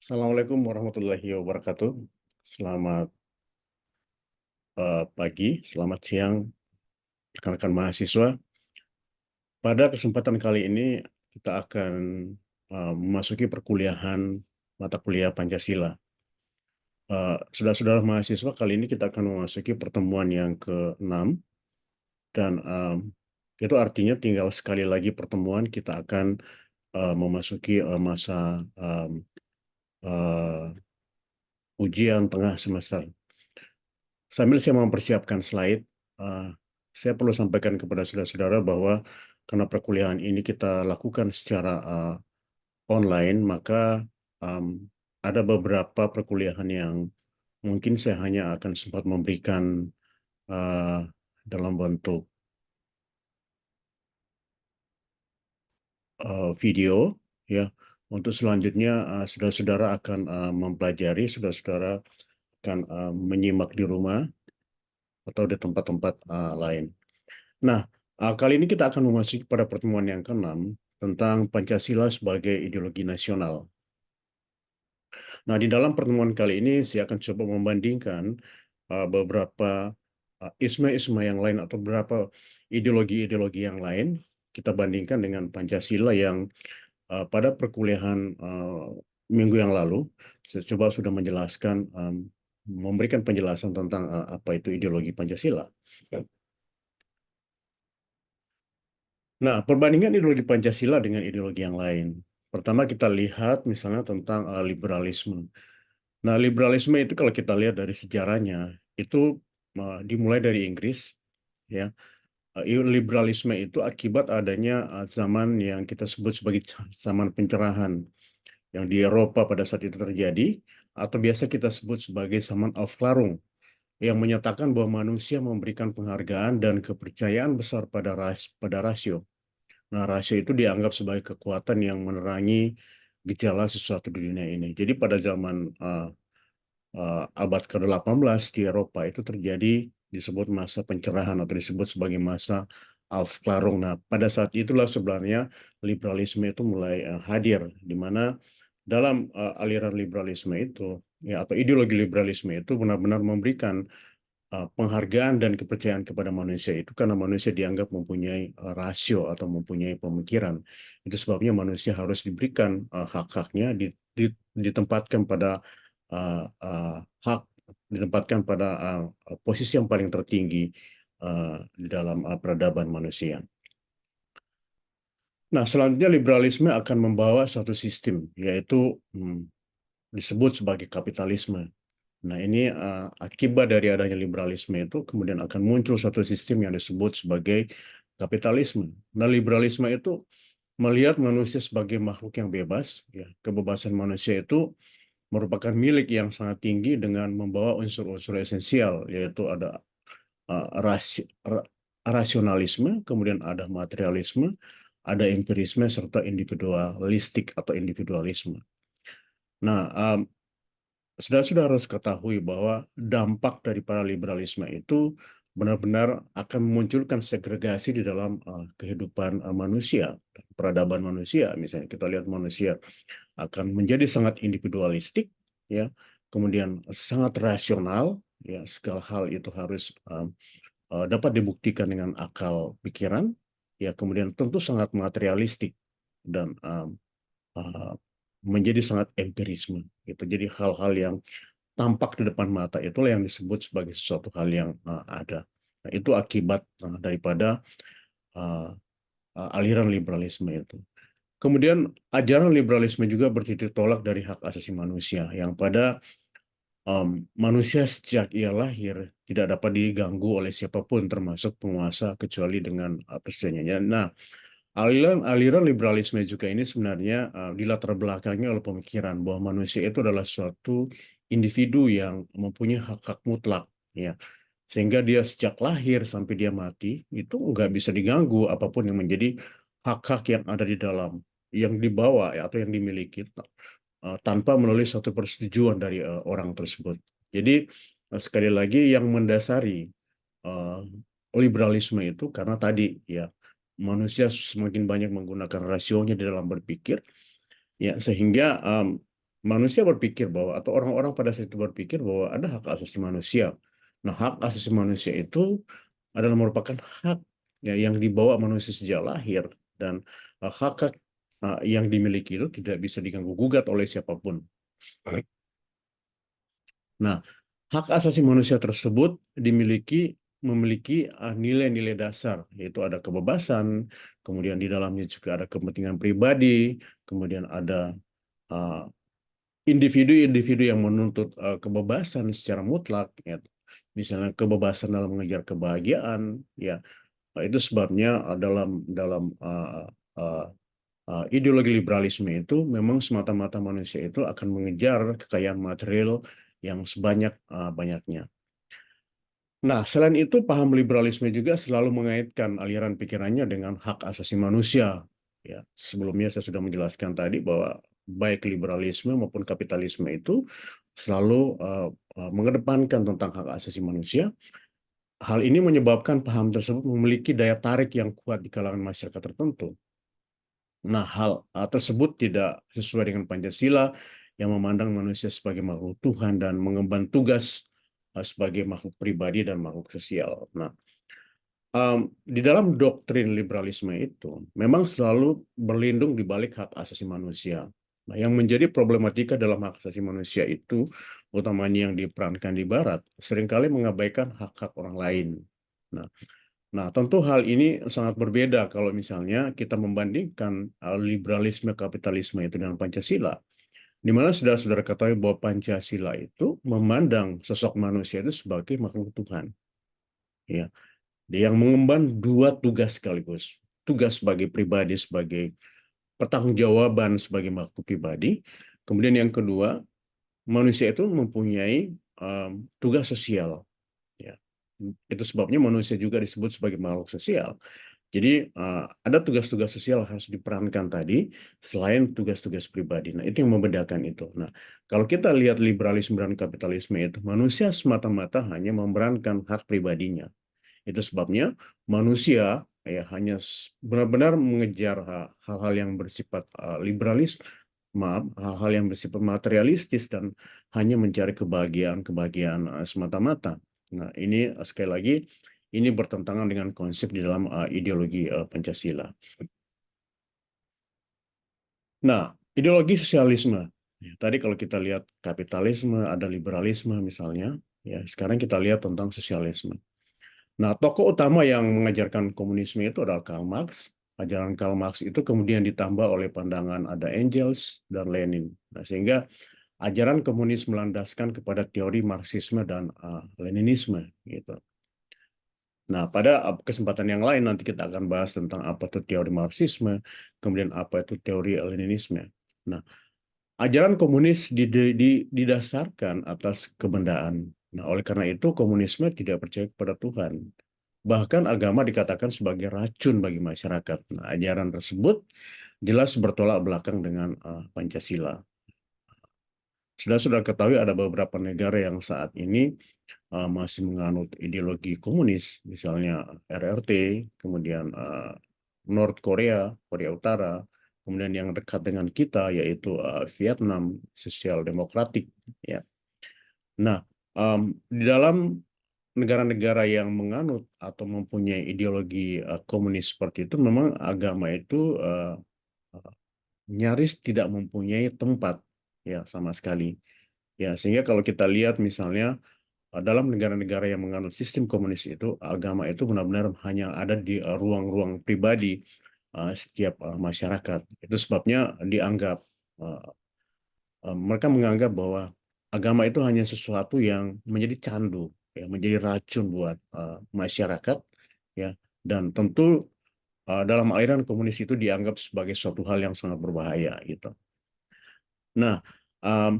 Assalamualaikum warahmatullahi wabarakatuh. Selamat pagi, selamat siang, rekan-rekan mahasiswa. Pada kesempatan kali ini kita akan memasuki perkuliahan mata kuliah Pancasila. Saudara-saudara mahasiswa, kali ini kita akan memasuki pertemuan yang ke-6 dan itu artinya tinggal sekali lagi pertemuan kita akan memasuki masa uh, ujian tengah semester. Sambil saya mempersiapkan slide, uh, saya perlu sampaikan kepada saudara-saudara bahwa karena perkuliahan ini kita lakukan secara online, maka um, ada beberapa perkuliahan yang mungkin saya hanya akan sempat memberikan uh, dalam bentuk video, ya. Untuk selanjutnya, saudara-saudara akan mempelajari, saudara-saudara akan menyimak di rumah atau di tempat-tempat lain. Nah, kali ini kita akan memasuki pada pertemuan yang ke-6 tentang Pancasila sebagai ideologi nasional. Nah, di dalam pertemuan kali ini saya akan coba membandingkan beberapa isma-isma yang lain atau beberapa ideologi-ideologi yang lain. Kita bandingkan dengan Pancasila yang pada perkuliahan minggu yang lalu, saya coba sudah menjelaskan, memberikan penjelasan tentang apa itu ideologi Pancasila. Nah, perbandingan ideologi Pancasila dengan ideologi yang lain. Pertama kita lihat misalnya tentang liberalisme. Nah, liberalisme itu kalau kita lihat dari sejarahnya, itu dimulai dari Inggris, ya. Liberalisme itu akibat adanya zaman yang kita sebut sebagai zaman pencerahan, yang di Eropa pada saat itu terjadi, atau biasa kita sebut sebagai zaman Aufklärung, yang menyatakan bahwa manusia memberikan penghargaan dan kepercayaan besar pada rasio. Nah, rahasia itu dianggap sebagai kekuatan yang menerangi gejala sesuatu di dunia ini. Jadi pada zaman abad ke-18 di Eropa itu terjadi disebut masa pencerahan atau disebut sebagai masa Aufklärung. Nah, pada saat itulah sebenarnya liberalisme itu mulai hadir, di mana dalam aliran liberalisme itu, ya, atau ideologi liberalisme itu benar-benar memberikan penghargaan dan kepercayaan kepada manusia itu karena manusia dianggap mempunyai rasio atau mempunyai pemikiran. Itu sebabnya manusia harus diberikan hak-haknya, ditempatkan pada hak, ditempatkan pada posisi yang paling tertinggi di dalam peradaban manusia. Nah, selanjutnya liberalisme akan membawa suatu sistem, yaitu disebut sebagai kapitalisme. Nah, ini akibat dari adanya liberalisme itu kemudian akan muncul suatu sistem yang disebut sebagai kapitalisme. Nah, liberalisme itu melihat manusia sebagai makhluk yang bebas, ya. Kebebasan manusia itu merupakan milik yang sangat tinggi dengan membawa unsur-unsur esensial, yaitu ada rasionalisme, kemudian ada materialisme, ada empirisme, serta individualistik atau individualisme. Nah, sudah harus ketahui bahwa dampak daripada liberalisme itu benar-benar akan memunculkan segregasi di dalam kehidupan manusia, peradaban manusia. Misalnya kita lihat manusia akan menjadi sangat individualistik, ya, kemudian sangat rasional, ya, segala hal itu harus dapat dibuktikan dengan akal pikiran, ya, kemudian tentu sangat materialistik dan menjadi sangat empirisme, gitu. Jadi hal-hal yang tampak di depan mata itulah yang disebut sebagai sesuatu hal yang ada. Nah, itu akibat daripada uh, aliran liberalisme itu. Kemudian ajaran liberalisme juga bertitik tolak dari hak asasi manusia, yang pada manusia sejak ia lahir tidak dapat diganggu oleh siapapun termasuk penguasa kecuali dengan persetujuannya. Nah, aliran liberalisme juga ini sebenarnya dilatar belakangi oleh pemikiran bahwa manusia itu adalah suatu individu yang mempunyai hak-hak mutlak, ya, sehingga dia sejak lahir sampai dia mati itu nggak bisa diganggu apapun yang menjadi hak-hak yang ada di dalam, yang dibawa, ya, atau yang dimiliki tanpa menulis suatu persetujuan dari orang tersebut. Jadi sekali lagi yang mendasari uh, liberalisme itu karena tadi, ya, manusia semakin banyak menggunakan rasionya di dalam berpikir, ya, sehingga manusia berpikir bahwa, atau orang-orang pada saat itu berpikir bahwa ada hak asasi manusia. Nah, hak asasi manusia itu adalah merupakan hak ya, yang dibawa manusia sejak lahir, dan hak-hak yang dimiliki itu tidak bisa diganggu-gugat oleh siapapun. Nah, hak asasi manusia tersebut memiliki nilai-nilai dasar, yaitu ada kebebasan, kemudian di dalamnya juga ada kepentingan pribadi, kemudian ada uh, individu-individu yang menuntut kebebasan secara mutlak, ya. Misalnya kebebasan dalam mengejar kebahagiaan, ya. Itu sebabnya dalam dalam ideologi liberalisme itu memang semata-mata manusia itu akan mengejar kekayaan material yang sebanyak-banyaknya. Nah, selain itu, paham liberalisme juga selalu mengaitkan aliran pikirannya dengan hak asasi manusia. Ya, sebelumnya saya sudah menjelaskan tadi bahwa baik liberalisme maupun kapitalisme itu selalu mengedepankan tentang hak asasi manusia. Hal ini menyebabkan paham tersebut memiliki daya tarik yang kuat di kalangan masyarakat tertentu. Nah, hal tersebut tidak sesuai dengan Pancasila yang memandang manusia sebagai makhluk Tuhan dan mengemban tugas sebagai makhluk pribadi dan makhluk sosial. Nah, di dalam doktrin liberalisme itu memang selalu berlindung di balik hak asasi manusia. Nah, yang menjadi problematika dalam hak asasi manusia itu, utamanya yang diperankan di Barat, seringkali mengabaikan hak-hak orang lain. Nah, Nah, tentu hal ini sangat berbeda kalau misalnya kita membandingkan liberalisme kapitalisme itu dengan Pancasila, di mana saudara-saudara ketahui bahwa Pancasila itu memandang sosok manusia itu sebagai makhluk Tuhan, ya, yang mengemban dua tugas sekaligus, tugas sebagai pribadi, sebagai pertanggungjawaban sebagai makhluk pribadi, kemudian yang kedua, manusia itu mempunyai tugas sosial, ya. Itu sebabnya manusia juga disebut sebagai makhluk sosial. Jadi ada tugas-tugas sosial yang harus diperankan tadi selain tugas-tugas pribadi. Nah, itu yang membedakan itu. Nah, kalau kita lihat liberalisme dan kapitalisme itu, manusia semata-mata hanya memerankan hak pribadinya. Itu sebabnya manusia ya hanya benar-benar mengejar hal-hal yang bersifat liberalis, maaf, hal-hal yang bersifat materialistis dan hanya mencari kebahagiaan-kebahagiaan semata-mata. Nah, ini sekali lagi ini bertentangan dengan konsep di dalam ideologi Pancasila. Nah, ideologi sosialisme. Ya, tadi kalau kita lihat kapitalisme, ada liberalisme misalnya, ya sekarang kita lihat tentang sosialisme. Nah, tokoh utama yang mengajarkan komunisme itu adalah Karl Marx. Ajaran Karl Marx itu kemudian ditambah oleh pandangan ada Engels dan Lenin. Nah, sehingga ajaran komunis melandaskan kepada teori Marxisme dan Leninisme gitu. Nah, pada kesempatan yang lain nanti kita akan bahas tentang apa itu teori Marxisme, kemudian apa itu teori Leninisme. Nah, ajaran komunis didasarkan atas kebendaan. Nah, oleh karena itu komunisme tidak percaya kepada Tuhan. Bahkan agama dikatakan sebagai racun bagi masyarakat. Nah, ajaran tersebut jelas bertolak belakang dengan Pancasila. Sudah ketahui ada beberapa negara yang saat ini masih menganut ideologi komunis, misalnya RRT, kemudian North Korea, Korea Utara, kemudian yang dekat dengan kita yaitu Vietnam, sosial demokratik, ya. Nah, di dalam negara-negara yang menganut atau mempunyai ideologi komunis seperti itu, memang agama itu nyaris tidak mempunyai tempat, ya, sama sekali. Ya, sehingga kalau kita lihat misalnya dalam negara-negara yang menganut sistem komunis itu, agama itu benar-benar hanya ada di ruang-ruang pribadi setiap masyarakat. Itu sebabnya dianggap uh, mereka menganggap bahwa agama itu hanya sesuatu yang menjadi candu, ya, menjadi racun buat masyarakat, ya, dan tentu dalam aliran komunis itu dianggap sebagai suatu hal yang sangat berbahaya gitu. Nah,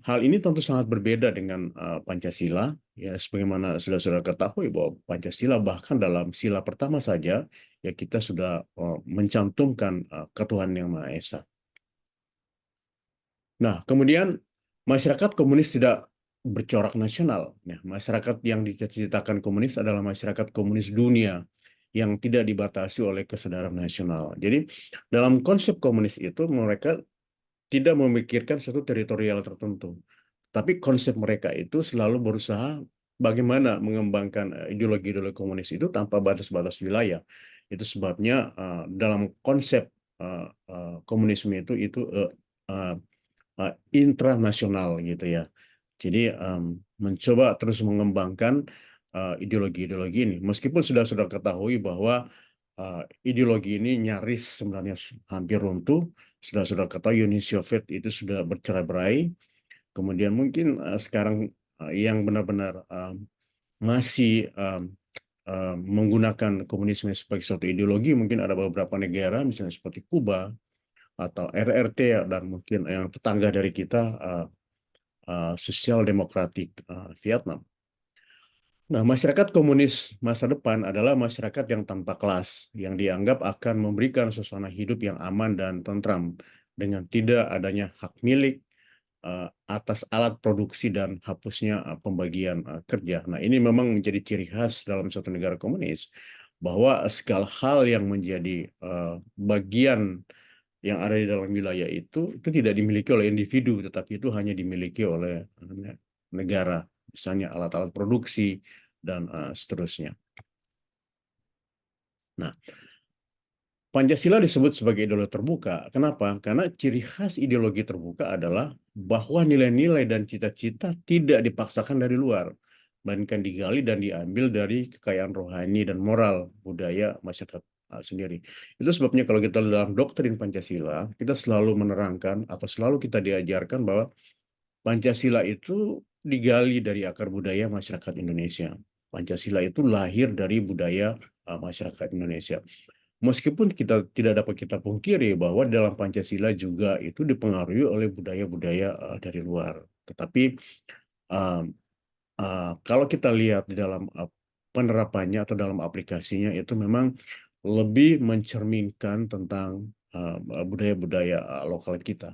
hal ini tentu sangat berbeda dengan Pancasila, ya, sebagaimana sudah ketahui bahwa Pancasila bahkan dalam sila pertama saja ya kita sudah mencantumkan ketuhanan yang Maha Esa. Nah, kemudian masyarakat komunis tidak bercorak nasional. Nah, masyarakat yang diciptakan komunis adalah masyarakat komunis dunia yang tidak dibatasi oleh kesadaran nasional. Jadi, dalam konsep komunis itu mereka tidak memikirkan suatu teritorial tertentu. Tapi konsep mereka itu selalu berusaha bagaimana mengembangkan ideologi-ideologi komunis itu tanpa batas-batas wilayah. Itu sebabnya dalam konsep komunisme itu uh, intranasional gitu ya. Jadi mencoba terus mengembangkan ideologi-ideologi ini, meskipun sudah ketahui bahwa ideologi ini nyaris sebenarnya hampir runtuh. Sudah ketahui Uni Soviet itu sudah bercerai-berai. Kemudian mungkin sekarang yang benar-benar masih menggunakan komunisme sebagai suatu ideologi, mungkin ada beberapa negara, misalnya seperti Kuba atau RRT ya, dan mungkin yang tetangga dari kita, Sosial Demokratik Vietnam. Nah, masyarakat komunis masa depan adalah masyarakat yang tanpa kelas, yang dianggap akan memberikan suasana hidup yang aman dan tentram dengan tidak adanya hak milik atas alat produksi dan hapusnya pembagian kerja. Nah, ini memang menjadi ciri khas dalam suatu negara komunis, bahwa segala hal yang menjadi bagian yang ada di dalam wilayah itu tidak dimiliki oleh individu, tetapi itu hanya dimiliki oleh negara, misalnya alat-alat produksi dan seterusnya. Nah, Pancasila disebut sebagai ideologi terbuka. Kenapa? Karena ciri khas ideologi terbuka adalah bahwa nilai-nilai dan cita-cita tidak dipaksakan dari luar, melainkan digali dan diambil dari kekayaan rohani dan moral budaya masyarakat sendiri. Itu sebabnya kalau kita dalam doktrin Pancasila, kita selalu menerangkan atau selalu kita diajarkan bahwa Pancasila itu digali dari akar budaya masyarakat Indonesia. Pancasila itu lahir dari budaya masyarakat Indonesia. Meskipun kita tidak dapat kita pungkiri bahwa dalam Pancasila juga itu dipengaruhi oleh budaya-budaya dari luar. Tetapi uh, kalau kita lihat di dalam penerapannya atau dalam aplikasinya itu memang lebih mencerminkan tentang budaya-budaya lokal kita.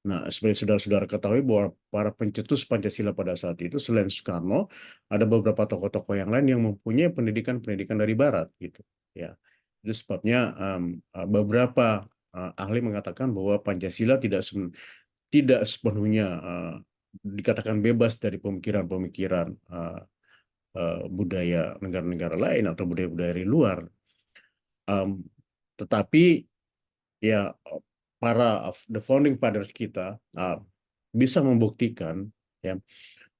Nah, seperti saudara-saudara ketahui bahwa para pencetus Pancasila pada saat itu selain Soekarno, ada beberapa tokoh-tokoh yang lain yang mempunyai pendidikan-pendidikan dari Barat, gitu. Ya, itu sebabnya beberapa ahli mengatakan bahwa Pancasila tidak sepenuhnya dikatakan bebas dari pemikiran-pemikiran budaya negara-negara lain atau budaya-budaya dari luar. Um, tetapi ya para the founding fathers kita bisa membuktikan ya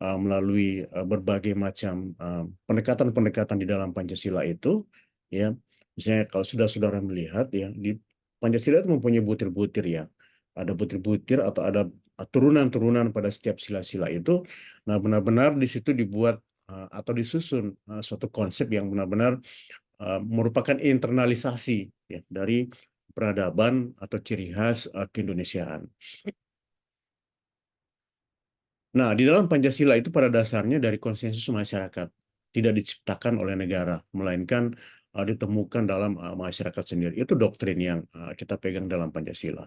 melalui berbagai macam pendekatan-pendekatan di dalam Pancasila itu ya, misalnya kalau sudah saudara melihat ya, di Pancasila itu mempunyai butir-butir ya, ada butir-butir atau ada turunan-turunan pada setiap sila-sila itu. Nah, benar-benar di situ dibuat atau disusun suatu konsep yang benar-benar merupakan internalisasi ya dari peradaban atau ciri khas keindonesiaan. Nah, di dalam Pancasila itu pada dasarnya dari konsensus masyarakat, tidak diciptakan oleh negara, melainkan ditemukan dalam masyarakat sendiri. Itu doktrin yang kita pegang dalam Pancasila.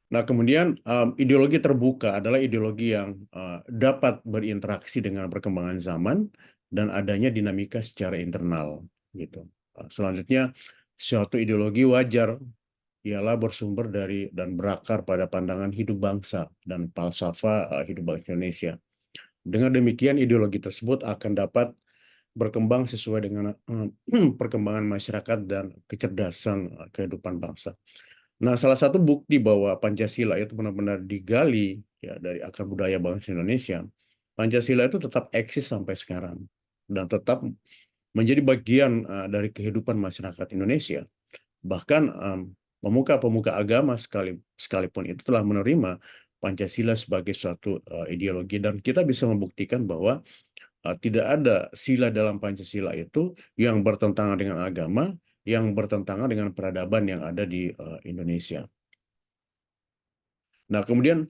Nah, kemudian ideologi terbuka adalah ideologi yang dapat berinteraksi dengan perkembangan zaman dan adanya dinamika secara internal, gitu. Selanjutnya, suatu ideologi wajar ialah bersumber dari dan berakar pada pandangan hidup bangsa dan falsafah hidup bangsa Indonesia. Dengan demikian, ideologi tersebut akan dapat berkembang sesuai dengan perkembangan masyarakat dan kecerdasan kehidupan bangsa. Nah, salah satu bukti bahwa Pancasila itu benar-benar digali ya dari akar budaya bangsa Indonesia, Pancasila itu tetap eksis sampai sekarang dan tetap menjadi bagian dari kehidupan masyarakat Indonesia. Bahkan pemuka-pemuka agama sekalipun itu telah menerima Pancasila sebagai suatu ideologi, dan kita bisa membuktikan bahwa tidak ada sila dalam Pancasila itu yang bertentangan dengan agama, yang bertentangan dengan peradaban yang ada di Indonesia. Nah, kemudian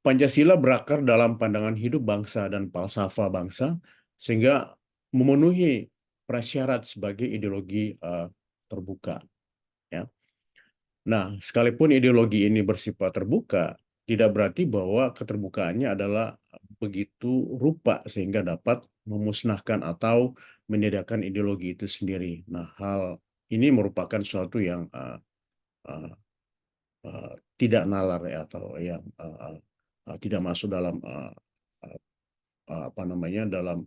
Pancasila berakar dalam pandangan hidup bangsa dan falsafah bangsa, sehingga memenuhi prasyarat sebagai ideologi terbuka. Ya. Nah, sekalipun ideologi ini bersifat terbuka, tidak berarti bahwa keterbukaannya adalah begitu rupa sehingga dapat memusnahkan atau menyediakan ideologi itu sendiri. Nah, hal ini merupakan suatu yang tidak nalar ya, atau yang tidak masuk dalam uh, apa namanya dalam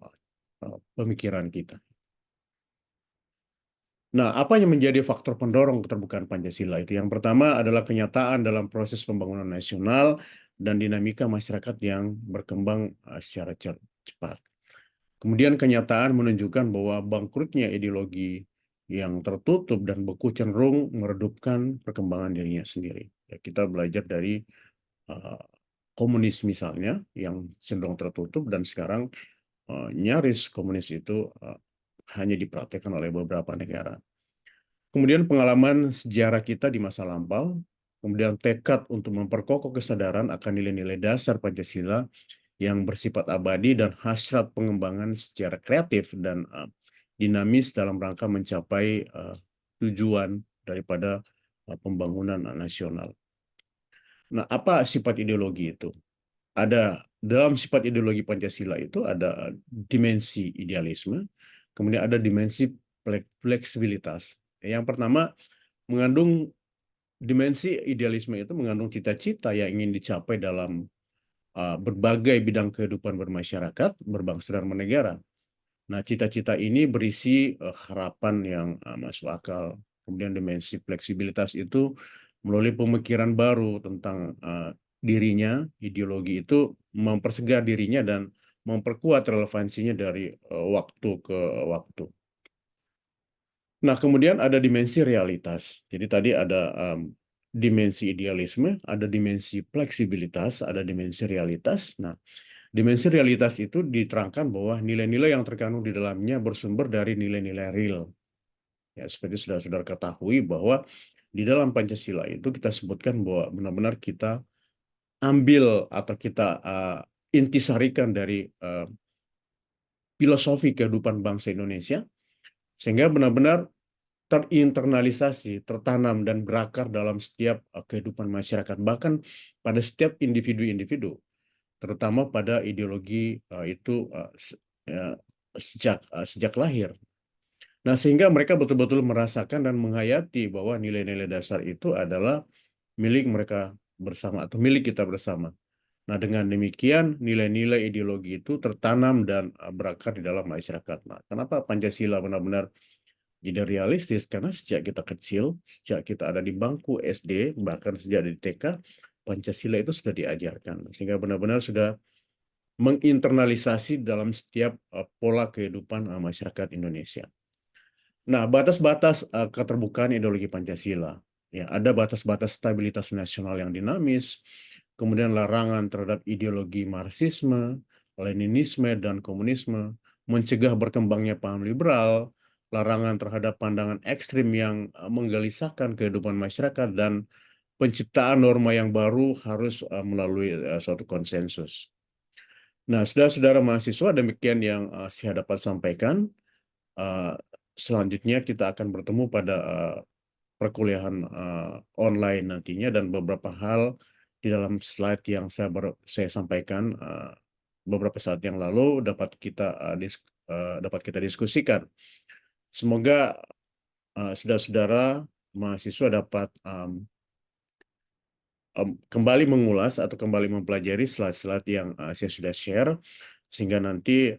pemikiran kita. Nah, apa yang menjadi faktor pendorong keterbukaan Pancasila itu? Yang pertama adalah kenyataan dalam proses pembangunan nasional dan dinamika masyarakat yang berkembang secara cepat. Kemudian kenyataan menunjukkan bahwa bangkrutnya ideologi yang tertutup dan beku cenderung meredupkan perkembangan dirinya sendiri. Ya, kita belajar dari uh, komunis misalnya yang cenderung tertutup dan sekarang nyaris komunis itu hanya dipraktekkan oleh beberapa negara. Kemudian pengalaman sejarah kita di masa lampau, kemudian tekad untuk memperkokoh kesadaran akan nilai-nilai dasar Pancasila yang bersifat abadi dan hasrat pengembangan secara kreatif dan dinamis dalam rangka mencapai tujuan daripada pembangunan nasional. Nah, apa sifat ideologi itu? Ada dalam sifat ideologi Pancasila itu ada dimensi idealisme, kemudian ada dimensi fleksibilitas. Yang pertama, mengandung dimensi idealisme itu mengandung cita-cita yang ingin dicapai dalam berbagai bidang kehidupan bermasyarakat, berbangsa dan bernegara. Nah, cita-cita ini berisi harapan yang masuk akal. Kemudian dimensi fleksibilitas itu melalui pemikiran baru tentang dirinya, ideologi itu mempersegar dirinya dan memperkuat relevansinya dari waktu ke waktu. Nah, kemudian ada dimensi realitas. Jadi tadi ada dimensi idealisme, ada dimensi fleksibilitas, ada dimensi realitas. Nah, dimensi realitas itu diterangkan bahwa nilai-nilai yang terkandung di dalamnya bersumber dari nilai-nilai real. Ya, seperti sudah ketahui bahwa di dalam Pancasila itu kita sebutkan bahwa benar-benar kita ambil atau kita intisarikan dari filosofi kehidupan bangsa Indonesia, sehingga benar-benar terinternalisasi, tertanam dan berakar dalam setiap kehidupan masyarakat, bahkan pada setiap individu-individu, terutama pada ideologi itu sejak lahir. Nah, sehingga mereka betul-betul merasakan dan menghayati bahwa nilai-nilai dasar itu adalah milik mereka bersama atau milik kita bersama. Nah, dengan demikian nilai-nilai ideologi itu tertanam dan berakar di dalam masyarakat. Nah, kenapa Pancasila benar-benar jadi realistis? Karena sejak kita kecil, sejak kita ada di bangku SD, bahkan sejak di TK, Pancasila itu sudah diajarkan. Sehingga benar-benar sudah menginternalisasi dalam setiap pola kehidupan masyarakat Indonesia. Nah, batas-batas keterbukaan ideologi Pancasila. Ya, ada batas-batas stabilitas nasional yang dinamis, kemudian larangan terhadap ideologi Marxisme, Leninisme, dan komunisme, mencegah berkembangnya paham liberal, larangan terhadap pandangan ekstrim yang menggelisahkan kehidupan masyarakat, dan penciptaan norma yang baru harus melalui suatu konsensus. Nah, saudara-saudara mahasiswa, demikian yang saya dapat sampaikan. Uh, Selanjutnya kita akan bertemu pada perkuliahan online nantinya, dan beberapa hal di dalam slide yang saya sampaikan beberapa saat yang lalu dapat kita diskusikan. Semoga saudara-saudara mahasiswa dapat kembali mengulas atau kembali mempelajari slide-slide yang saya sudah share, sehingga nanti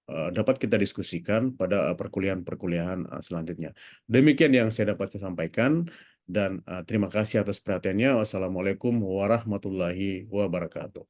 dapat kita diskusikan pada perkuliahan-perkuliahan selanjutnya. Demikian yang saya dapat sampaikan, dan terima kasih atas perhatiannya. Wassalamualaikum warahmatullahi wabarakatuh.